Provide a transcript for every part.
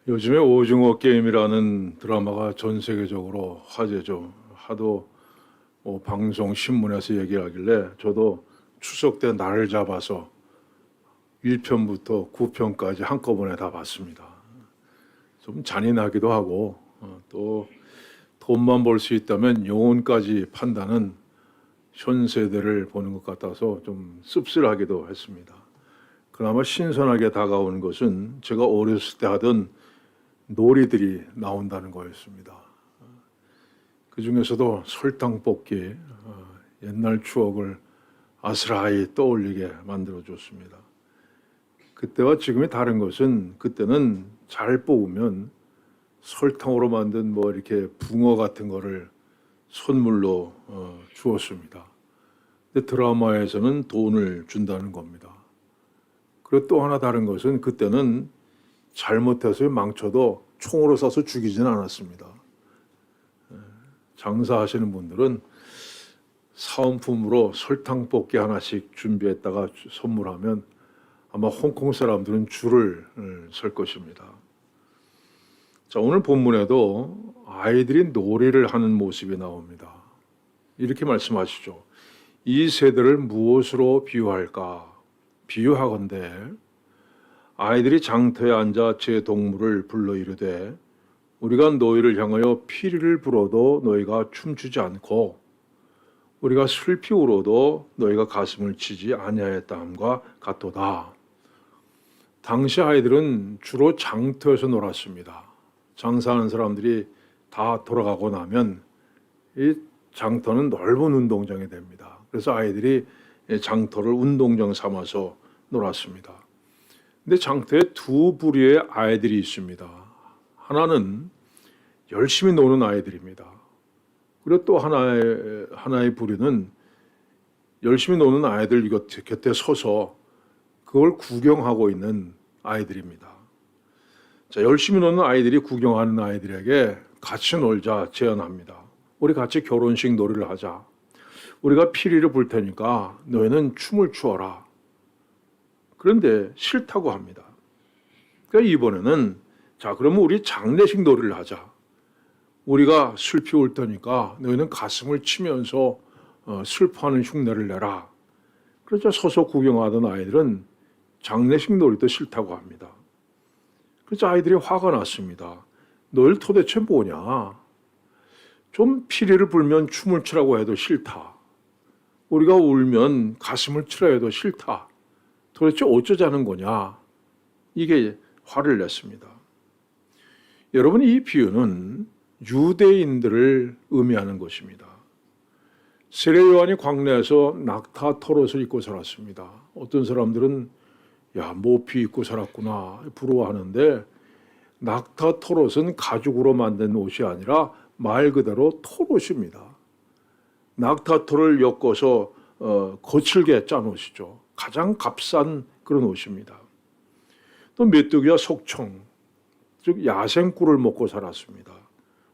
요즘에 오징어 게임이라는 드라마가 전 세계적으로 화제죠. 하도 방송, 신문에서 얘기하길래 저도 추석 때 날을 잡아서 1편부터 9편까지 한꺼번에 다 봤습니다. 좀 잔인하기도 하고 또 돈만 벌 수 있다면 영혼까지 판다는 현 세대를 보는 것 같아서 좀 씁쓸하기도 했습니다. 그나마 신선하게 다가오는 것은 제가 어렸을 때 하던 놀이들이 나온다는 거였습니다. 그 중에서도 설탕 뽑기, 옛날 추억을 아스라이 떠올리게 만들어줬습니다. 그때와 지금이 다른 것은 그때는 잘 뽑으면 설탕으로 만든 뭐 이렇게 붕어 같은 거를 선물로 주었습니다. 근데 드라마에서는 돈을 준다는 겁니다. 그리고 또 하나 다른 것은 그때는 잘못해서 망쳐도 총으로 쏴서 죽이지는 않았습니다. 장사하시는 분들은 사은품으로 설탕 뽑기 하나씩 준비했다가 선물하면 아마 홍콩 사람들은 줄을 설 것입니다. 자, 오늘 본문에도 아이들이 놀이를 하는 모습이 나옵니다. 이렇게 말씀하시죠. 이 세대를 무엇으로 비유할까? 비유하건대 아이들이 장터에 앉아 제 동물을 불러 이르되 우리가 너희를 향하여 피리를 불어도 너희가 춤추지 않고 우리가 슬피 울어도 너희가 가슴을 치지 아니하였다함과 같도다. 당시 아이들은 주로 장터에서 놀았습니다. 장사하는 사람들이 다 돌아가고 나면 이 장터는 넓은 운동장이 됩니다. 그래서 아이들이 장터를 운동장 삼아서 놀았습니다. 근데 장터에 두 부류의 아이들이 있습니다. 하나는 열심히 노는 아이들입니다. 그리고 또 하나의 부류는 열심히 노는 아이들 곁에 서서 그걸 구경하고 있는 아이들입니다. 자, 열심히 노는 아이들이 구경하는 아이들에게 같이 놀자 제안합니다. 우리 같이 결혼식 놀이를 하자. 우리가 피리를 불 테니까 너희는 춤을 추어라. 그런데 싫다고 합니다. 그러니까 이번에는 자, 그러면 우리 장례식 놀이를 하자. 우리가 슬피 울 테니까 너희는 가슴을 치면서 슬퍼하는 흉내를 내라. 그래서 서서 구경하던 아이들은 장례식 놀이도 싫다고 합니다. 그래서 아이들이 화가 났습니다. 너희 도대체 뭐냐? 좀 피리를 불면 춤을 추라고 해도 싫다. 우리가 울면 가슴을 치라 해도 싫다. 도대체 어쩌자는 거냐? 이게 화를 냈습니다. 여러분, 이 비유는 유대인들을 의미하는 것입니다. 세례 요한이 광야에서 낙타 털옷을 입고 살았습니다. 어떤 사람들은 야, 모피 입고 살았구나 부러워하는데 낙타 털옷은 가죽으로 만든 옷이 아니라 말 그대로 털옷입니다. 낙타 털을 엮어서 거칠게 짠 옷이죠. 가장 값싼 그런 옷입니다. 또 메뚜기와 속청, 즉 야생꿀을 먹고 살았습니다.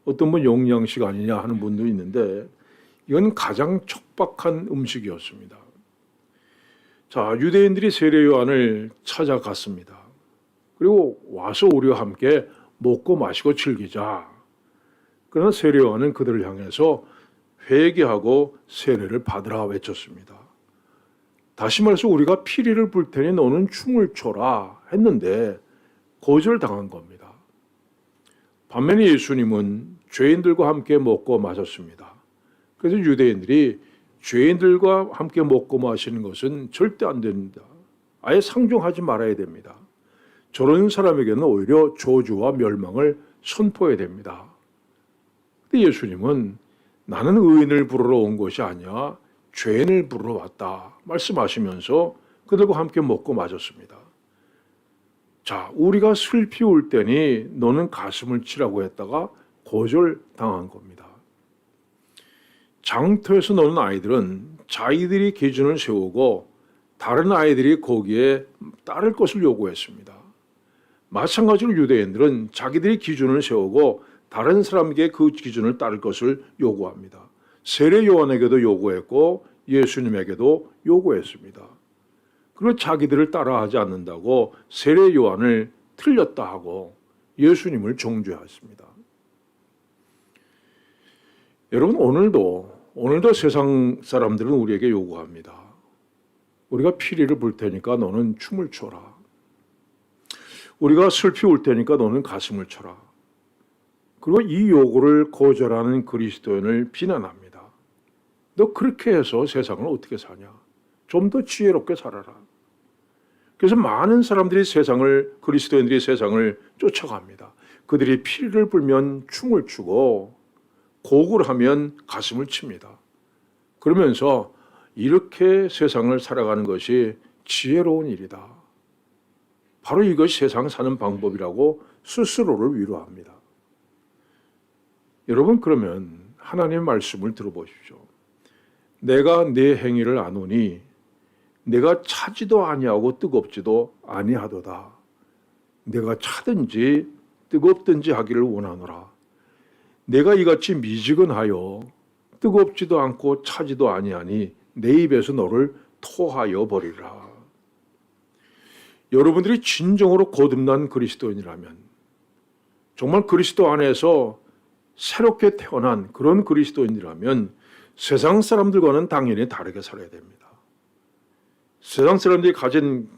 어떤 분 영양식 아니냐 하는 분도 있는데 이건 가장 척박한 음식이었습니다. 자, 유대인들이 세례 요한을 찾아갔습니다. 그리고 와서 우리와 함께 먹고 마시고 즐기자. 그러나 세례 요한은 그들을 향해서 회개하고 세례를 받으라 외쳤습니다. 다시 말해서 우리가 피리를 불 테니 너는 춤을 춰라 했는데 거절당한 겁니다. 반면에 예수님은 죄인들과 함께 먹고 마셨습니다. 그래서 유대인들이 죄인들과 함께 먹고 마시는 것은 절대 안 됩니다. 아예 상종하지 말아야 됩니다. 저런 사람에게는 오히려 저주와 멸망을 선포해야 됩니다. 근데 예수님은 나는 의인을 부르러 온 것이 아니야 죄인을 부르러 왔다 말씀하시면서 그들과 함께 먹고 마셨습니다. 자, 우리가 슬피 울 때니 너는 가슴을 치라고 했다가 거절당한 겁니다. 장터에서 노는 아이들은 자기들이 기준을 세우고 다른 아이들이 거기에 따를 것을 요구했습니다. 마찬가지로 유대인들은 자기들이 기준을 세우고 다른 사람에게 그 기준을 따를 것을 요구합니다. 세례 요한에게도 요구했고 예수님에게도 요구했습니다. 그리고 자기들을 따라하지 않는다고 세례 요한을 틀렸다 하고 예수님을 정죄했습니다. 여러분, 오늘도 세상 사람들은 우리에게 요구합니다. 우리가 피리를 불 테니까 너는 춤을 춰라. 우리가 슬피 울 테니까 너는 가슴을 쳐라. 그리고 이 요구를 거절하는 그리스도인을 비난합니다. 너 그렇게 해서 세상을 어떻게 사냐? 좀 더 지혜롭게 살아라. 그래서 많은 사람들이 그리스도인들이 세상을 쫓아갑니다. 그들이 피리를 불면 춤을 추고 곡을 하면 가슴을 칩니다. 그러면서 이렇게 세상을 살아가는 것이 지혜로운 일이다. 바로 이것이 세상 사는 방법이라고 스스로를 위로합니다. 여러분, 그러면 하나님의 말씀을 들어보십시오. 내가 내 행위를 아노니 내가 차지도 아니하고 뜨겁지도 아니하도다. 내가 차든지 뜨겁든지 하기를 원하노라. 내가 이같이 미지근하여 뜨겁지도 않고 차지도 아니하니 내 입에서 너를 토하여 버리라. 여러분들이 진정으로 거듭난 그리스도인이라면, 정말 그리스도 안에서 새롭게 태어난 그런 그리스도인이라면 세상 사람들과는 당연히 다르게 살아야 됩니다. 세상 사람들이 가진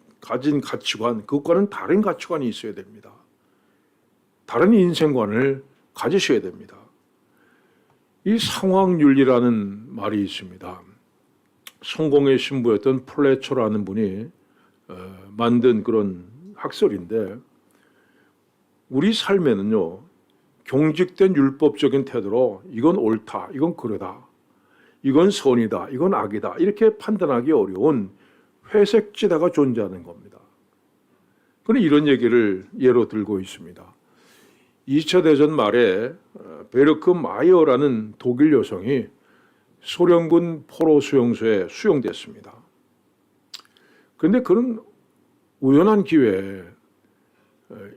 가치관, 그것과는 다른 가치관이 있어야 됩니다. 다른 인생관을 가지셔야 됩니다. 이 상황윤리라는 말이 있습니다. 성공의 신부였던 플래처라는 분이 만든 그런 학설인데, 우리 삶에는요, 경직된 율법적인 태도로 이건 옳다, 이건 그러다, 이건 선이다, 이건 악이다, 이렇게 판단하기 어려운 회색지대가 존재하는 겁니다. 그런데 이런 얘기를 예로 들고 있습니다. 2차 대전 말에 베르크 마이어라는 독일 여성이 소련군 포로 수용소에 수용됐습니다. 그런데 그런 우연한 기회에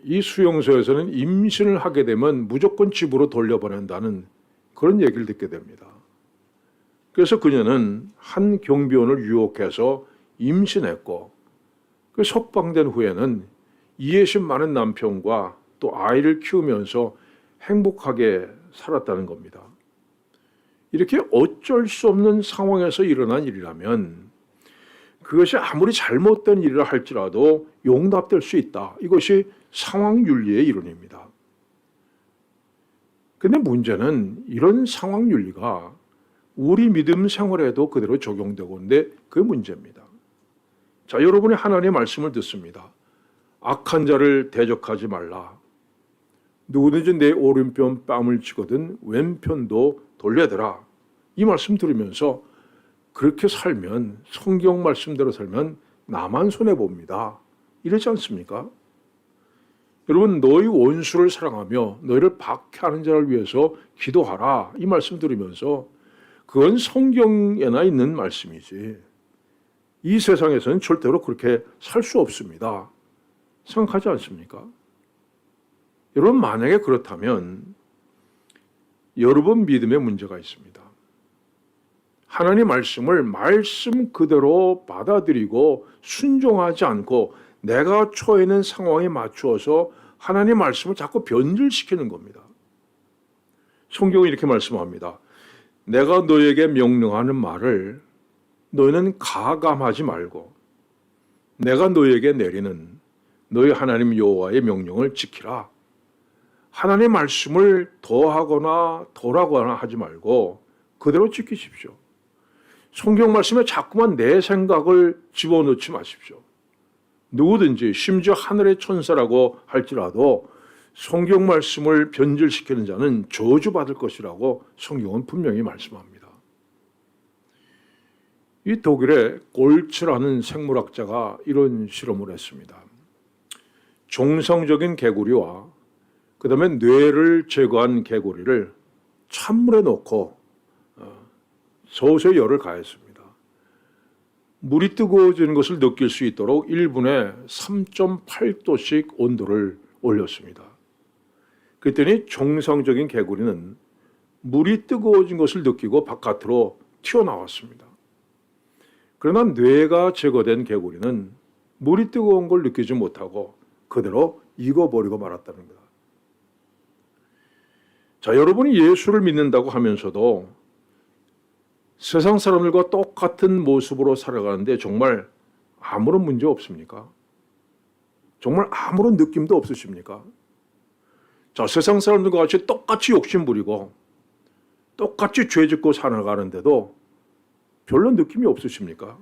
이 수용소에서는 임신을 하게 되면 무조건 집으로 돌려보낸다는 그런 얘기를 듣게 됩니다. 그래서 그녀는 한 경비원을 유혹해서 임신했고, 그 석방된 후에는 이해심 많은 남편과 또 아이를 키우면서 행복하게 살았다는 겁니다. 이렇게 어쩔 수 없는 상황에서 일어난 일이라면 그것이 아무리 잘못된 일이라 할지라도 용납될 수 있다. 이것이 상황윤리의 이론입니다. 그런데 문제는 이런 상황윤리가 우리 믿음 생활에도 그대로 적용되고 있는데 그게 문제입니다. 자, 여러분이 하나님의 말씀을 듣습니다. 악한 자를 대적하지 말라. 누구든지 내 오른편 뺨을 치거든 왼편도 돌려대라. 이 말씀 들으면서 그렇게 살면, 성경 말씀대로 살면 나만 손해봅니다. 이러지 않습니까? 여러분, 너희 원수를 사랑하며 너희를 박해하는 자를 위해서 기도하라. 이 말씀 들으면서 그건 성경에나 있는 말씀이지, 이 세상에서는 절대로 그렇게 살 수 없습니다. 생각하지 않습니까? 여러분, 만약에 그렇다면 여러분 믿음에 문제가 있습니다. 하나님 말씀을 말씀 그대로 받아들이고 순종하지 않고 내가 처해 있는 상황에 맞추어서 하나님 말씀을 자꾸 변질시키는 겁니다. 성경은 이렇게 말씀합니다. 내가 너에게 명령하는 말을 너희는 가감하지 말고 내가 너에게 내리는 너희 하나님 여호와의 명령을 지키라. 하나님 말씀을 더하거나 덜하거나 하지 말고 그대로 지키십시오. 성경 말씀에 자꾸만 내 생각을 집어넣지 마십시오. 누구든지, 심지어 하늘의 천사라고 할지라도 성경 말씀을 변질시키는 자는 저주받을 것이라고 성경은 분명히 말씀합니다. 이 독일의 골츠라는 생물학자가 이런 실험을 했습니다. 정상적인 개구리와 그 다음에 뇌를 제거한 개구리를 찬물에 넣고 서서히 열을 가했습니다. 물이 뜨거워지는 것을 느낄 수 있도록 1분에 3.8도씩 온도를 올렸습니다. 그랬더니 정상적인 개구리는 물이 뜨거워진 것을 느끼고 바깥으로 튀어나왔습니다. 그러나 뇌가 제거된 개구리는 물이 뜨거운 걸 느끼지 못하고 그대로 익어버리고 말았다는 겁니다. 자, 여러분이 예수를 믿는다고 하면서도 세상 사람들과 똑같은 모습으로 살아가는데 정말 아무런 문제 없습니까? 정말 아무런 느낌도 없으십니까? 자, 세상 사람들과 같이 똑같이 욕심 부리고 똑같이 죄 짓고 살아가는데도 별로 느낌이 없으십니까?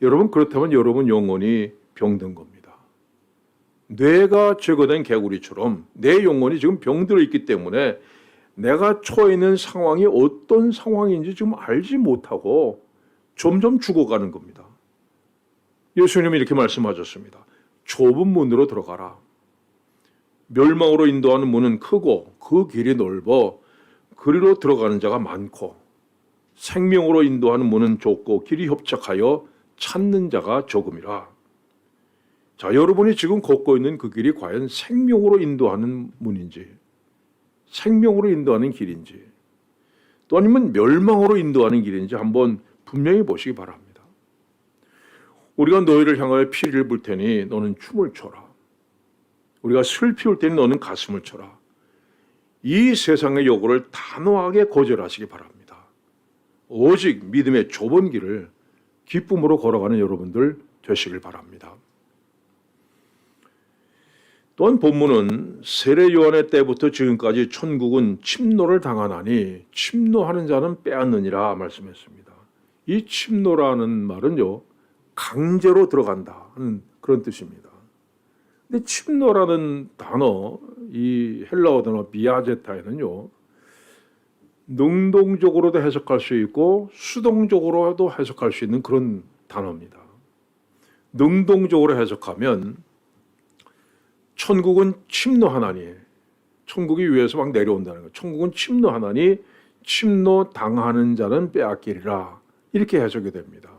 여러분, 그렇다면 여러분 영혼이 병든 겁니다. 뇌가 제거된 개구리처럼 내 영혼이 지금 병들어 있기 때문에 내가 처해 있는 상황이 어떤 상황인지 지금 알지 못하고 점점 죽어가는 겁니다. 예수님이 이렇게 말씀하셨습니다. 좁은 문으로 들어가라. 멸망으로 인도하는 문은 크고 그 길이 넓어 그리로 들어가는 자가 많고 생명으로 인도하는 문은 좁고 길이 협착하여 찾는 자가 적음이라. 자, 여러분이 지금 걷고 있는 그 길이 과연 생명으로 인도하는 문인지, 생명으로 인도하는 길인지, 또 아니면 멸망으로 인도하는 길인지 한번 분명히 보시기 바랍니다. 우리가 너희를 향하여 피를 불 테니 너는 춤을 춰라. 우리가 슬피 울 테니 너는 가슴을 쳐라. 이 세상의 요구를 단호하게 거절하시기 바랍니다. 오직 믿음의 좁은 길을 기쁨으로 걸어가는 여러분들 되시길 바랍니다. 또한 본문은 세례 요한의 때부터 지금까지 천국은 침노를 당하나니 침노하는 자는 빼앗느니라 말씀했습니다. 이 침노라는 말은요, 강제로 들어간다는 그런 뜻입니다. 근데 침노라는 단어, 이 헬라어 단어 비아제타에는요, 능동적으로도 해석할 수 있고 수동적으로도 해석할 수 있는 그런 단어입니다. 능동적으로 해석하면 천국은 침노하나니, 천국이 위에서 막 내려온다는 거예요. 천국은 침노하나니 침노 당하는 자는 빼앗기리라, 이렇게 해석이 됩니다.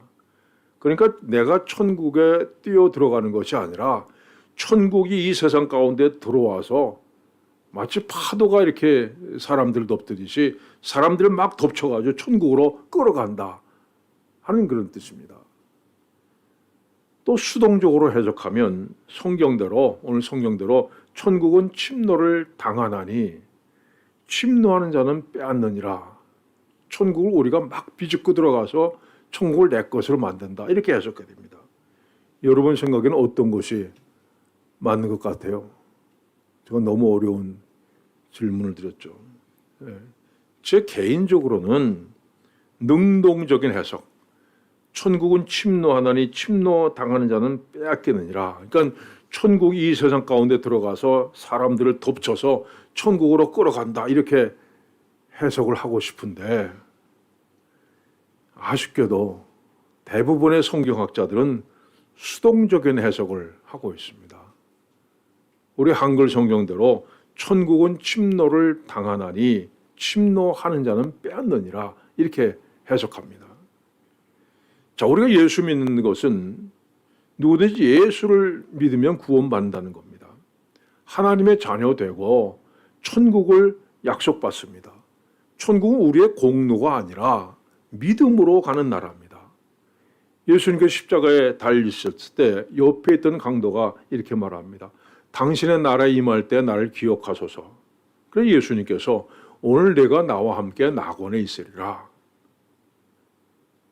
그러니까 내가 천국에 뛰어 들어가는 것이 아니라 천국이 이 세상 가운데 들어와서 마치 파도가 이렇게 사람들을 덮듯이 사람들을 막 덮쳐가지고 천국으로 끌어간다 하는 그런 뜻입니다. 또 수동적으로 해석하면 성경대로, 오늘 성경대로 천국은 침노를 당하나니 침노하는 자는 빼앗느니라. 천국을 우리가 막 비집고 들어가서 천국을 내 것으로 만든다, 이렇게 해석해야 됩니다. 여러분 생각에는 어떤 것이 맞는 것 같아요? 제가 너무 어려운 질문을 드렸죠. 제 개인적으로는 능동적인 해석, 천국은 침노하나니 침노 당하는 자는 빼앗기느니라. 그러니까 천국이 이 세상 가운데 들어가서 사람들을 덮쳐서 천국으로 끌어간다, 이렇게 해석을 하고 싶은데 아쉽게도 대부분의 성경학자들은 수동적인 해석을 하고 있습니다. 우리 한글 성경대로 천국은 침노를 당하나니 침노하는 자는 빼앗느니라, 이렇게 해석합니다. 자, 우리가 예수 믿는 것은 누구든지 예수를 믿으면 구원받는다는 겁니다. 하나님의 자녀 되고 천국을 약속받습니다. 천국은 우리의 공로가 아니라 믿음으로 가는 나라입니다. 예수님께서 십자가에 달리셨을 때 옆에 있던 강도가 이렇게 말합니다. 당신의 나라에 임할 때 나를 기억하소서. 그래서 예수님께서 오늘 내가 나와 함께 낙원에 있으리라.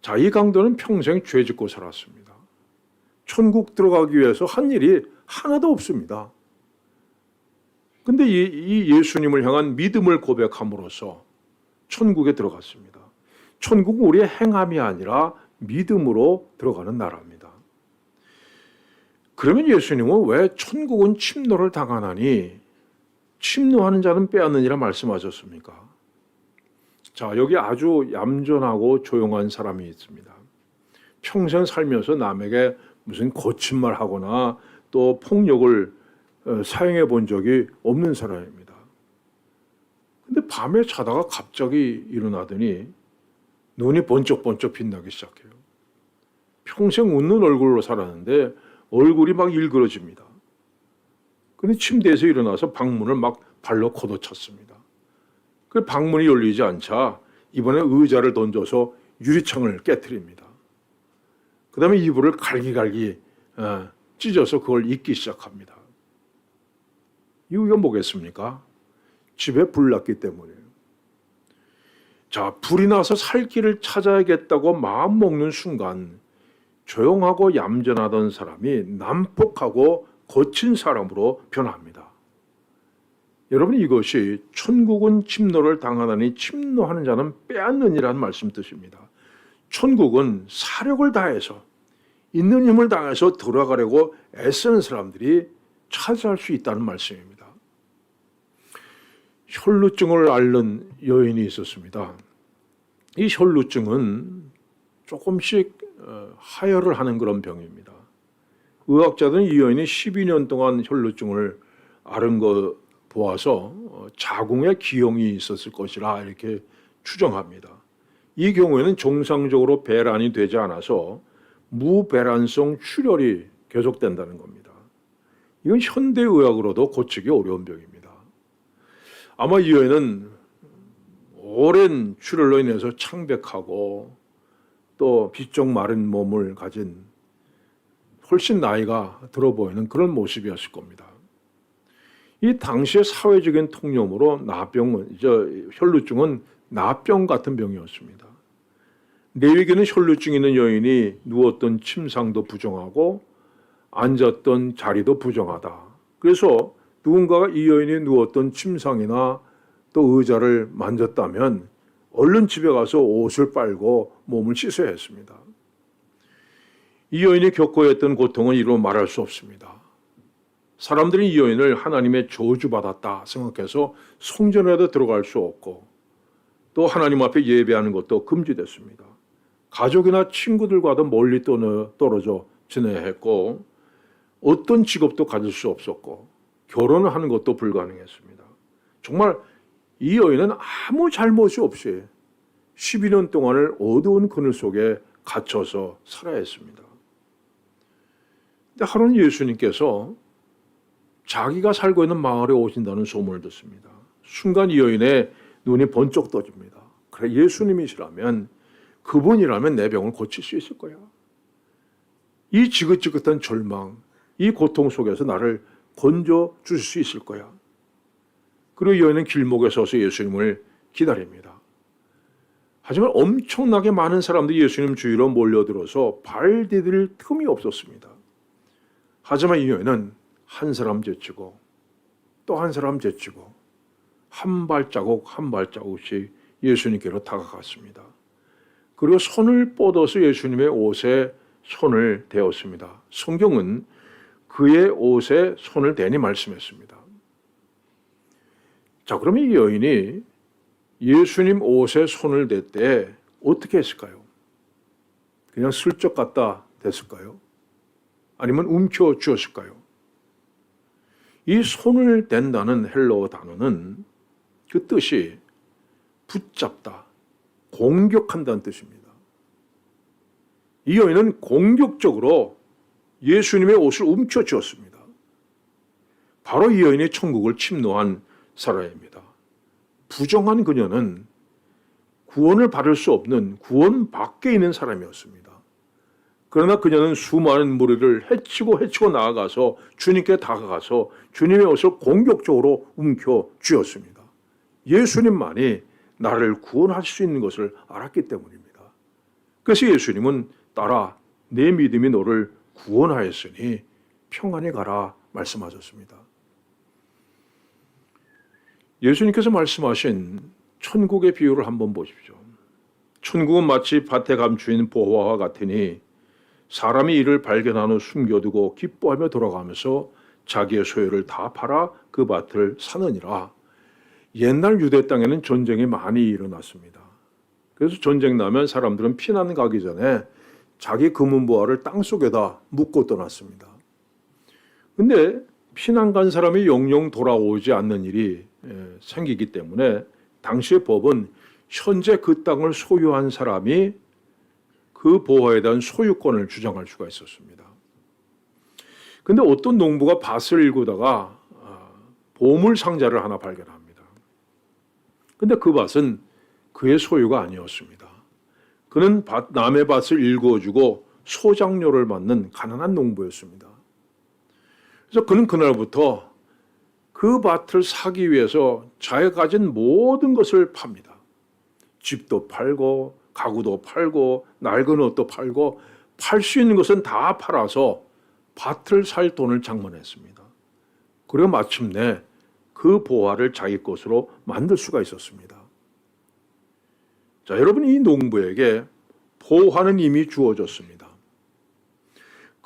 자, 이 강도는 평생 죄 짓고 살았습니다. 천국 들어가기 위해서 한 일이 하나도 없습니다. 근데 이 예수님을 향한 믿음을 고백함으로써 천국에 들어갔습니다. 천국은 우리의 행함이 아니라 믿음으로 들어가는 나라입니다. 그러면 예수님은 왜 천국은 침노를 당하나니 침노하는 자는 빼앗느니라 말씀하셨습니까? 자, 여기 아주 얌전하고 조용한 사람이 있습니다. 평생 살면서 남에게 무슨 거친 말 하거나 또 폭력을 사용해 본 적이 없는 사람입니다. 근데 밤에 자다가 갑자기 일어나더니 눈이 번쩍번쩍 빛나기 시작해요. 평생 웃는 얼굴로 살았는데 얼굴이 막 일그러집니다. 근데 침대에서 일어나서 방문을 막 발로 걷어찼습니다. 그 방문이 열리지 않자 이번에 의자를 던져서 유리창을 깨트립니다. 그 다음에 이불을 갈기갈기 찢어서 그걸 잊기 시작합니다. 이유가 뭐겠습니까? 집에 불 났기 때문이에요. 자, 불이 나서 살 길을 찾아야겠다고 마음 먹는 순간 조용하고 얌전하던 사람이 난폭하고 거친 사람으로 변합니다. 여러분, 이것이 천국은 침노를 당하나니 침노하는 자는 빼앗느니라는 말씀 뜻입니다. 천국은 사력을 다해서 있는 힘을 다해서 들어가려고 애쓰는 사람들이 차지할 수 있다는 말씀입니다. 혈루증을 앓는 여인이 있었습니다. 이 혈루증은 조금씩 하혈을 하는 그런 병입니다. 의학자들은 이 여인이 12년 동안 혈루증을 앓은 거 보아서 자궁에 기형이 있었을 것이라 이렇게 추정합니다. 이 경우에는 정상적으로 배란이 되지 않아서 무배란성 출혈이 계속된다는 겁니다. 이건 현대의학으로도 고치기 어려운 병입니다. 아마 이 여인은 오랜 출혈로 인해서 창백하고 또 비쩍 마른 몸을 가진 훨씬 나이가 들어 보이는 그런 모습이었을 겁니다. 이 당시의 사회적인 통념으로 혈루증은 나병 같은 병이었습니다. 레위기는 혈루증 있는 여인이 누웠던 침상도 부정하고 앉았던 자리도 부정하다. 그래서 누군가가 이 여인이 누웠던 침상이나 또 의자를 만졌다면 얼른 집에 가서 옷을 빨고 몸을 씻어야 했습니다. 이 여인이 겪어야 했던 고통은 이로 말할 수 없습니다. 사람들이 이 여인을 하나님의 저주받았다 생각해서 성전에도 들어갈 수 없고 또 하나님 앞에 예배하는 것도 금지됐습니다. 가족이나 친구들과도 멀리 떨어져 지내야 했고 어떤 직업도 가질 수 없었고 결혼을 하는 것도 불가능했습니다. 정말 이 여인은 아무 잘못이 없이 12년 동안을 어두운 그늘 속에 갇혀서 살아야 했습니다. 근데 하루는 예수님께서 자기가 살고 있는 마을에 오신다는 소문을 듣습니다. 순간 이 여인의 눈이 번쩍 떠집니다. 그래, 예수님이시라면, 그분이라면 내 병을 고칠 수 있을 거야. 이 지긋지긋한 절망, 이 고통 속에서 나를 건져 주실 수 있을 거야. 그리고 여인은 길목에 서서 예수님을 기다립니다. 하지만 엄청나게 많은 사람들이 예수님 주위로 몰려들어서 발 디딜 틈이 없었습니다. 하지만 이 여인은 한 사람 제치고 또 한 사람 제치고 한 발자국 한 발자국씩 예수님께로 다가갔습니다. 그리고 손을 뻗어서 예수님의 옷에 손을 대었습니다. 성경은 그의 옷에 손을 대니 말씀했습니다. 자, 그러면 이 여인이 예수님 옷에 손을 댈 때 어떻게 했을까요? 그냥 슬쩍 갖다 댔을까요? 아니면 움켜 주었을까요? 이 손을 댄다는 헬라어 단어는 그 뜻이 붙잡다, 공격한다는 뜻입니다. 이 여인은 공격적으로 예수님의 옷을 움켜 주었습니다. 바로 이 여인이 천국을 침노한 사람입니다. 부정한 그녀는 구원을 받을 수 없는 구원 밖에 있는 사람이었습니다. 그러나 그녀는 수많은 무리를 헤치고 나아가서 주님께 다가가서 주님의 옷을 공격적으로 움켜 쥐었습니다. 예수님만이 나를 구원할 수 있는 것을 알았기 때문입니다. 그래서 예수님은 따라 내 믿음이 너를 구원하였으니 평안히 가라 말씀하셨습니다. 예수님께서 말씀하신 천국의 비유를 한번 보십시오. 천국은 마치 밭에 감추인 보화와 같으니 사람이 이를 발견한 후 숨겨두고 기뻐하며 돌아가면서 자기의 소유를 다 팔아 그 밭을 사느니라. 옛날 유대 땅에는 전쟁이 많이 일어났습니다. 그래서 전쟁 나면 사람들은 피난 가기 전에 자기 금은보화를 땅속에다 묻고 떠났습니다. 근데 피난 간 사람이 영영 돌아오지 않는 일이 생기기 때문에 당시의 법은 현재 그 땅을 소유한 사람이 그 보화에 대한 소유권을 주장할 수가 있었습니다. 그런데 어떤 농부가 밭을 일구다가 보물 상자를 하나 발견합니다. 그런데 그 밭은 그의 소유가 아니었습니다. 그는 남의 밭을 일구어주고 소작료를 받는 가난한 농부였습니다. 그래서 그는 그날부터 그 밭을 사기 위해서 자기가 가진 모든 것을 팝니다. 집도 팔고 가구도 팔고 낡은 옷도 팔고 팔 수 있는 것은 다 팔아서 밭을 살 돈을 장만했습니다. 그리고 마침내 그 보화를 자기 것으로 만들 수가 있었습니다. 자, 여러분, 이 농부에게 보화는 이미 주어졌습니다.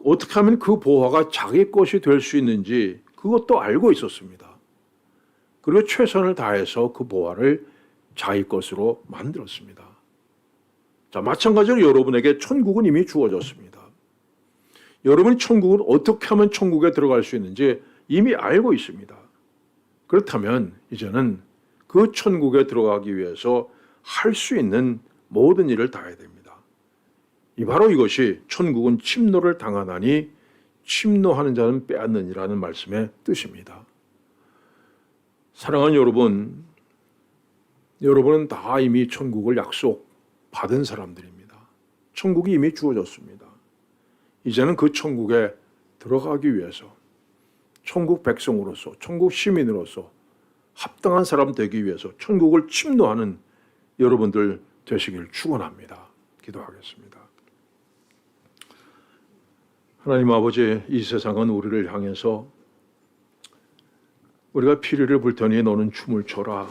어떻게 하면 그 보화가 자기 것이 될 수 있는지 그것도 알고 있었습니다. 그리고 최선을 다해서 그 보화를 자기 것으로 만들었습니다. 자, 마찬가지로 여러분에게 천국은 이미 주어졌습니다. 여러분이 천국은 어떻게 하면 천국에 들어갈 수 있는지 이미 알고 있습니다. 그렇다면 이제는 그 천국에 들어가기 위해서 할 수 있는 모든 일을 다 해야 됩니다. 바로 이것이 천국은 침노를 당하나니 침노하는 자는 빼앗느니라는 말씀의 뜻입니다. 사랑하는 여러분, 여러분은 다 이미 천국을 약속받은 사람들입니다. 천국이 이미 주어졌습니다. 이제는 그 천국에 들어가기 위해서 천국 백성으로서, 천국 시민으로서 합당한 사람 되기 위해서 천국을 침노하는 여러분들 되시길 축원합니다. 기도하겠습니다. 하나님 아버지, 이 세상은 우리를 향해서 우리가 피리를 불 테니 너는 춤을 춰라,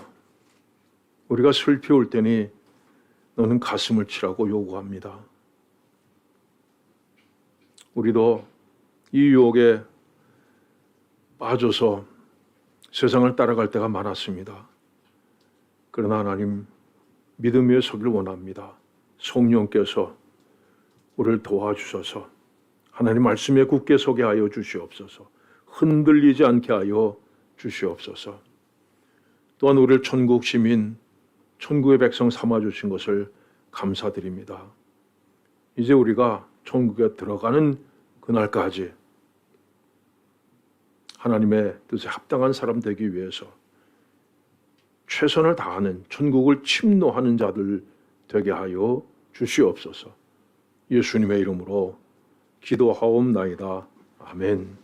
우리가 슬피 울 테니 너는 가슴을 치라고 요구합니다. 우리도 이 유혹에 빠져서 세상을 따라갈 때가 많았습니다. 그러나 하나님, 믿음 위에 서길 원합니다. 성령께서 우리를 도와주셔서 하나님 말씀에 굳게 서게 하여 주시옵소서. 흔들리지 않게 하여 주시옵소서. 또한 우리를 천국 시민, 천국의 백성 삼아주신 것을 감사드립니다. 이제 우리가 천국에 들어가는 그날까지 하나님의 뜻에 합당한 사람 되기 위해서 최선을 다하는, 천국을 침노하는 자들 되게 하여 주시옵소서. 예수님의 이름으로 기도하옵나이다. 아멘.